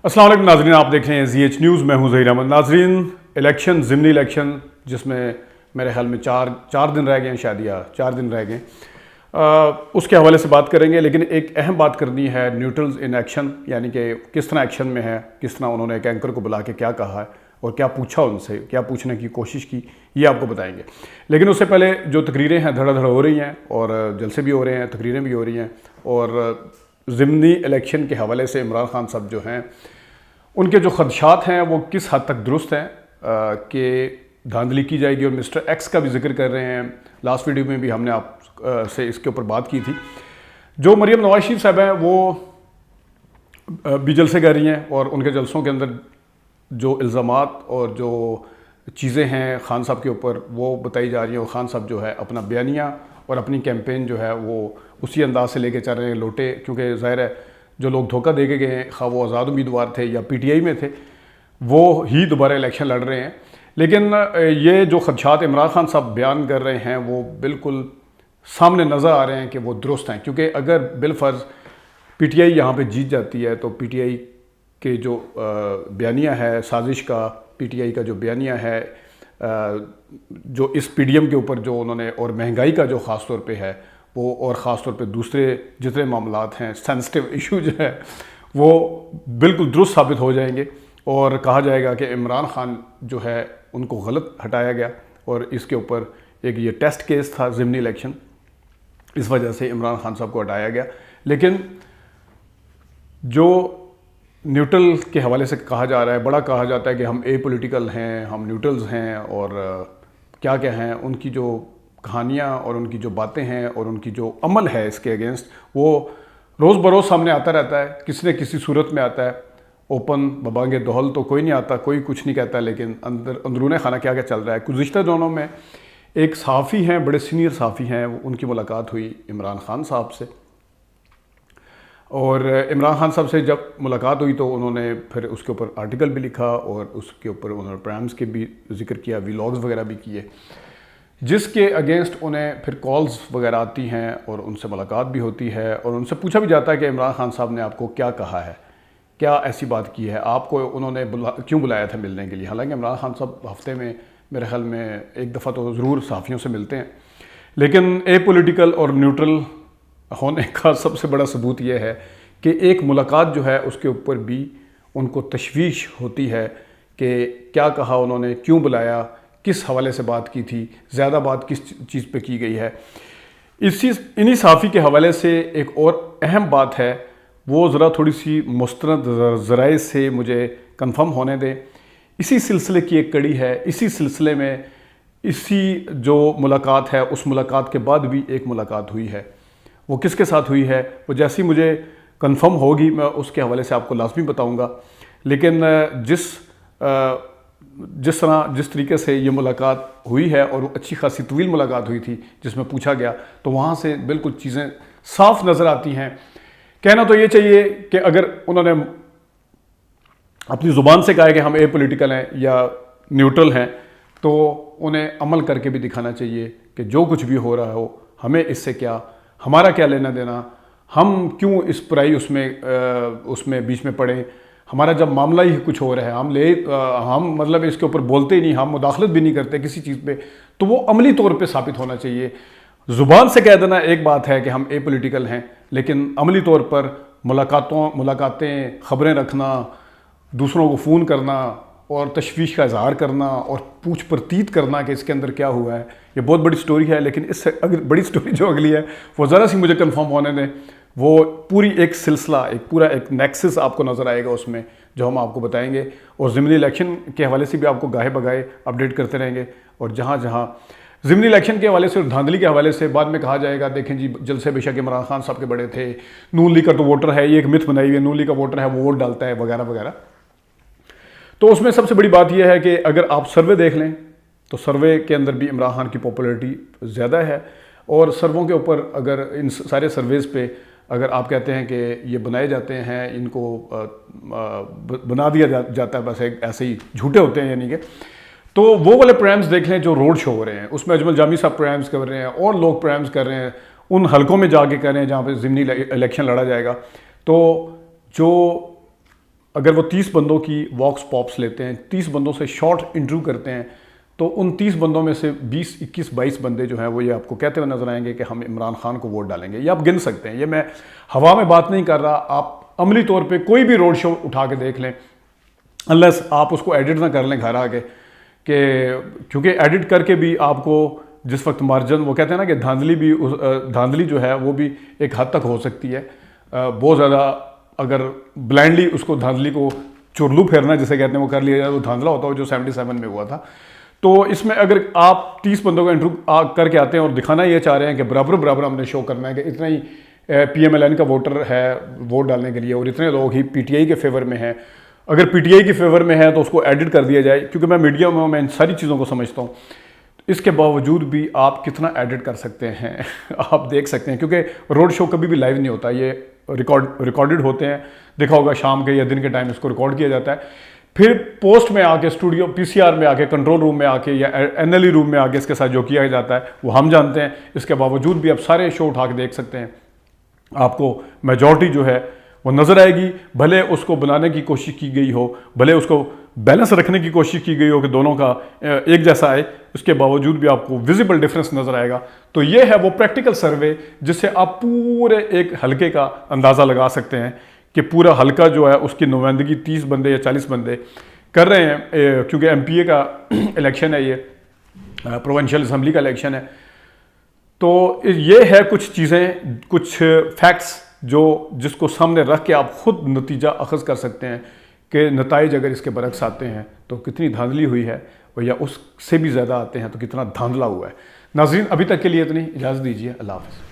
अस्सलाम वालेकुम नाजरीन, आप देख रहे हैं ZH न्यूज़। मैं हूं ज़हीर अहमद। नाजरीन, इलेक्शन ज़िमनी इलेक्शन जिसमें मेरे ख्याल में चार दिन रह गए हैं, शायद या 4 दिन रह गए, उसके हवाले से बात करेंगे। लेकिन एक अहम बात करनी है न्यूट्रल्स इन एक्शन, यानी कि किस तरह एक्शन में है, किस तरह उन्होंने एक एंकर को बुला के क्या कहा है और क्या पूछा उनसे, क्या पूछने की कोशिश की, ये आपको बताएंगे। लेकिन उससे पहले जो तकरीरें हैं धड़ाधड़ हो रही हैं और जलसे भी हो रहे हैं, तकरीरें भी हो रही हैं। और ज़िमनी इलेक्शन के हवाले से इमरान खान साहब जो हैं, उनके जो खदशात हैं वो किस हद तक दुरुस्त हैं कि धांधली की जाएगी। और मिस्टर एक्स का भी जिक्र कर रहे हैं। लास्ट वीडियो में भी हमने आप से इसके ऊपर बात की थी। जो मरीम नवाज शरीफ साहब हैं वो भी जलसे कर रही हैं और उनके जलसों के अंदर जो इल्ज़ामात और जो चीज़ें हैं खान साहब के ऊपर वो बताई जा रही हैं। और खान साहब जो है अपना बयानिया और अपनी कैंपेन जो है वो उसी अंदाज से लेके चल रहे हैं, लोटे। क्योंकि ज़ाहिर है जो लोग धोखा दे के गए हैं, खा वो आज़ाद उम्मीदवार थे या PTI में थे, वो ही दोबारा इलेक्शन लड़ रहे हैं। लेकिन ये जो खदशात इमरान खान साहब बयान कर रहे हैं वो बिल्कुल सामने नज़र आ रहे हैं कि वो दुरुस्त हैं। क्योंकि अगर बिलफर्ज PTI यहाँ पे जीत जाती है तो PTI के जो बयानिया है साजिश का, PTI का जो बयानिया है जो इस PDM के ऊपर जो उन्होंने, और महंगाई का जो ख़ास तौर पे है वो, और ख़ास तौर पे दूसरे जितने मामलात हैं, सेंसिटिव इशू जो है वो बिल्कुल दुरुस्त साबित हो जाएंगे। और कहा जाएगा कि इमरान खान जो है उनको गलत हटाया गया और इसके ऊपर एक ये टेस्ट केस था ज़िमनी इलेक्शन, इस वजह से इमरान खान साहब को हटाया गया। लेकिन जो न्यूट्रल के हवाले से कहा जा रहा है, बड़ा कहा जाता है कि हम एपॉलिटिकल हैं, हम न्यूट्रल्स हैं, और क्या क्या हैं, उनकी जो कहानियाँ और उनकी जो बातें हैं और उनकी जो अमल है इसके अगेंस्ट, वो रोज़ बरोज़ सामने आता रहता है, किसी न किसी सूरत में आता है। ओपन बबांगे दोहल तो कोई नहीं आता, कोई कुछ नहीं कहता, लेकिन अंदरूने खाना क्या क्या चल रहा है। गुज़िश्ता दिनों में एक सहाफ़ी हैं, बड़े सीनियर सहाफ़ी हैं, उनकी मुलाकात हुई इमरान खान साहब से। और इमरान खान साहब से जब मुलाकात हुई तो उन्होंने फिर उसके ऊपर आर्टिकल भी लिखा और उसके ऊपर उन्होंने प्रोग्राम्स के भी जिक्र किया, व्लॉग्स वगैरह भी किए, जिसके अगेंस्ट उन्हें फिर कॉल्स वगैरह आती हैं और उनसे मुलाकात भी होती है और उनसे पूछा भी जाता है कि इमरान खान साहब ने आपको क्या कहा है, क्या ऐसी बात की है, आपको उन्होंने क्यों बुलाया था मिलने के लिए। हालांकि इमरान खान साहब हफ्ते में मेरे ख्याल में एक दफ़ा तो ज़रूर सहाफ़ियों से मिलते हैं। लेकिन एपॉलिटिकल और न्यूट्रल होने का सबसे बड़ा सबूत यह है कि एक मुलाकात जो है उसके ऊपर भी उनको तशवीश होती है कि क्या कहा उन्होंने, क्यों बुलाया, किस हवाले से बात की थी, ज़्यादा बात किस चीज़ पे की गई है। इन्हीं सहाफ़ी के हवाले से एक और अहम बात है, वो ज़रा थोड़ी सी मुस्तनद ज़राए से मुझे कंफर्म होने दें। इसी सिलसिले की एक कड़ी है। इसी सिलसिले में इसी जो मुलाकात है उस मुलाकात के बाद भी एक मुलाकात हुई है। वो किसके साथ हुई है वो जैसी मुझे कंफर्म होगी मैं उसके हवाले से आपको लाजमी बताऊंगा। लेकिन जिस तरीके से ये मुलाकात हुई है, और अच्छी खासी तवील मुलाकात हुई थी जिसमें पूछा गया, तो वहाँ से बिल्कुल चीज़ें साफ नज़र आती हैं। कहना तो ये चाहिए कि अगर उन्होंने अपनी ज़ुबान से कहा है कि हम एपॉलिटिकल हैं या न्यूट्रल हैं, तो उन्हें अमल करके भी दिखाना चाहिए कि जो कुछ भी हो रहा हो हमें इससे क्या, हमारा क्या लेना देना, हम क्यों इस बुराई उसमें बीच में पड़े। हमारा जब मामला ही कुछ हो रहा है, हम मतलब इसके ऊपर बोलते ही नहीं, हम मुदाखलत भी नहीं करते किसी चीज़ पे, तो वो अमली तौर पे साबित होना चाहिए। ज़ुबान से कह देना एक बात है कि हम एपॉलिटिकल हैं, लेकिन अमली तौर पर मुलाकातें, ख़बरें रखना, दूसरों को फ़ोन करना और तशवीश का इजहार करना और पूछ प्रतीत करना कि इसके अंदर क्या हुआ है, ये बहुत बड़ी स्टोरी है। लेकिन इससे अगर बड़ी स्टोरी जो अगली है वो ज़रा सी मुझे कंफर्म होने दें। वो पूरी एक सिलसिला, एक नेक्सस आपको नज़र आएगा उसमें, जो हम आपको बताएंगे। और ज़िमनी इलेक्शन के हवाले से भी आपको गाहे बगाए अपडेट करते रहेंगे। और जहाँ जहाँ ज़िमनी इलेक्शन के हवाले से और धांधली के हवाले से बाद में कहा जाएगा, देखें जी जलसे बेशक इमरान खान साहब के बड़े थे, नून लीग का तो वोटर है, ये एक मिथ बनाई हुई है, नून लीग का वोटर है वो वोट डालता है वगैरह वगैरह। तो उसमें सबसे बड़ी बात यह है कि अगर आप सर्वे देख लें तो सर्वे के अंदर भी इमरान खान की पॉपुलैरिटी ज़्यादा है। और सर्वों के ऊपर अगर इन सारे सर्वेज़ पे अगर आप कहते हैं कि ये बनाए जाते हैं, इनको बना दिया जाता है, बस ऐसे ही झूठे होते हैं यानी कि, तो वो वाले प्रोग्राम्स देख लें जो रोड शो हो रहे हैं, उसमें अजमल जामी साहब प्रोग्राम्स कर रहे हैं और लोग प्रोग्राम्स कर रहे हैं, उन हलकों में जाके कर रहे हैं जहाँ पे ज़िमनी इलेक्शन लड़ा जाएगा। तो जो अगर वो 30 बंदों की वॉक्स पॉप्स लेते हैं, 30 बंदों से शॉर्ट इंटरव्यू करते हैं, तो उन 30 बंदों में से 20, 21, 22 बंदे जो हैं वो ये आपको कहते हुए नजर आएंगे कि हम इमरान खान को वोट डालेंगे। ये आप गिन सकते हैं, ये मैं हवा में बात नहीं कर रहा, आप अमली तौर पे कोई भी रोड शो उठा के देख लें, अनलेस आप उसको एडिट ना कर लें घर आके, कि क्योंकि एडिट करके भी आपको जिस वक्त मार्जिन, वो कहते हैं ना कि धांधली जो है वो भी एक हद तक हो सकती है। बहुत ज़्यादा अगर ब्लाइंडली उसको धांधली को चुरलू फेरना जिसे कहते हैं वो कर लिया जाए, वो धांधला होता है जो 77 में हुआ था। तो इसमें अगर आप 30 बंदों का इंटरव्यू करके आते हैं और दिखाना ये चाह रहे हैं कि बराबर बराबर हमने शो करना है कि इतना ही PMLN का वोटर है वोट डालने के लिए और इतने लोग ही PTI के फेवर में हैं, अगर PTI के फेवर में है तो उसको एडिट कर दिया जाए, क्योंकि मैं मीडिया में मैं इन सारी चीज़ों को समझता हूँ। इसके बावजूद भी आप कितना एडिट कर सकते हैं आप देख सकते हैं, क्योंकि रोड शो कभी भी लाइव नहीं होता, ये रिकॉर्डेड होते हैं। देखा होगा शाम के या दिन के टाइम इसको रिकॉर्ड किया जाता है, फिर पोस्ट में आके, स्टूडियो PCR में आके, कंट्रोल रूम में आके या NLE रूम में आके इसके साथ जो किया जाता है वो हम जानते हैं। इसके बावजूद भी आप सारे शो उठा के देख सकते हैं, आपको मेजॉरिटी जो है वो नज़र आएगी। भले उसको बनाने की कोशिश की गई हो, भले उसको बैलेंस रखने की कोशिश की गई हो कि दोनों का एक जैसा आए, उसके बावजूद भी आपको विजिबल डिफरेंस नज़र आएगा। तो ये है वो प्रैक्टिकल सर्वे जिससे आप पूरे एक हलके का अंदाज़ा लगा सकते हैं कि पूरा हलका जो है उसकी नुमाइंदगी 30 बंदे या 40 बंदे कर रहे हैं, क्योंकि MPA का इलेक्शन है, ये प्रोविंशियल असम्बली का इलेक्शन है। तो ये है कुछ चीज़ें, कुछ फैक्ट्स जिसको सामने रख के आप खुद नतीजा अखज़ कर सकते हैं कि नताइज अगर इसके बरक्स आते हैं तो कितनी धांधली हुई है, और या उससे भी ज़्यादा आते हैं तो कितना धांधला हुआ है। नाज़रीन, अभी तक के लिए इतनी इजाज़त दीजिए। अल्लाह हाफ़िज़।